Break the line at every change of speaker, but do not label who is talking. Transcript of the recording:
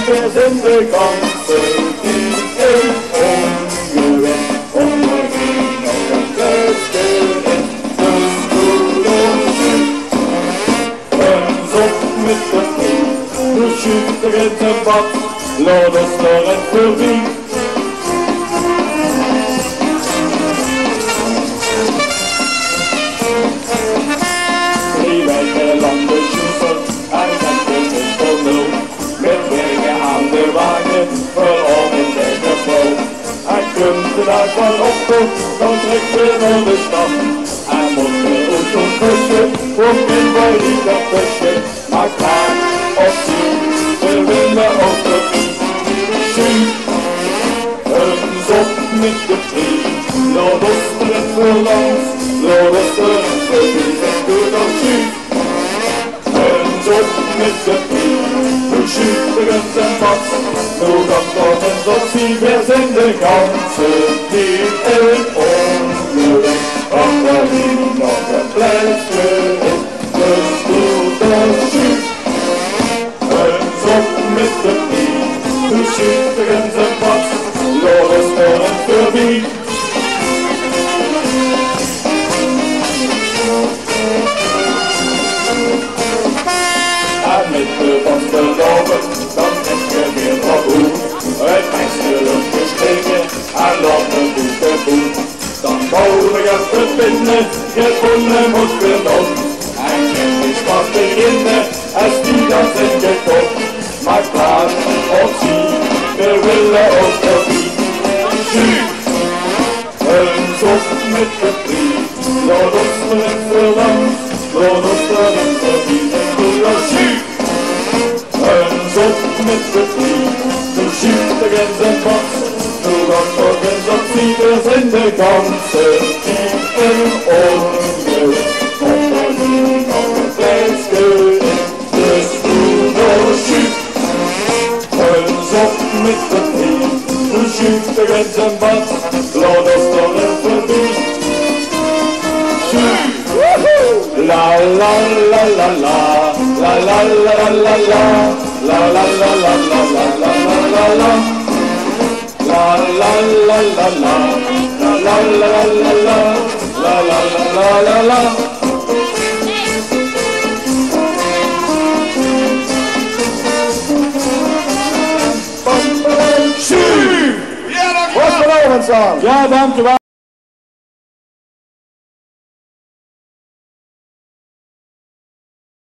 wir sind die ganze Welt umgewendet. Und wir gehen auf das letzte Ende des Guten. Uns op mit der Fried, du schütterst den Bad, lass uns noch ein Verriet. Van ochtend, dan trekt we naar de stad. Hij moet de auto kussen, komt in bij ieder kusje. Maar klaar of zie, we willen ook de fiets. Zie, eens op met de vriend. Laat ons er het voor langs, laat ons er het voor wie het doet dan zie. Eens op met de vriend, we schieten en wat. Nu dat nog eens op zie, we zijn de ganse die in ongeluk. Ach, daar liep nog een plekje in, dus doe dat schiet. Eens op met de vriend, we schieten en wat. Laat ons er het voorbij. En met de vaste lopen, dan denk je weer wat goed. Het meisje lucht gestegen en laat me goed de voet. Dan bouwen we het verbinden, gevonden moet weer nog. En geen is pas beginnen, als die dan zijn gekocht. Maar klaar of zie, we willen ook de fiets. Zie, eens op met de vriend, laat ons er het verlangs, laat ons er het verbieden. Zie, eens op met de vriend, de schieters en wat, nu dat nog eens op zieders in de ganse die in ongeluk. Op de lief op het plekje in, dus doe dat schiet. Eens op met de vriend, de schieters en wat, laat ons nog eens verbieden. La la la la la, la la la la la, la la la la la la la la la, la la la la la, la la la la la, la la la la la. Ja, dank u wel. Ja, dank u wel.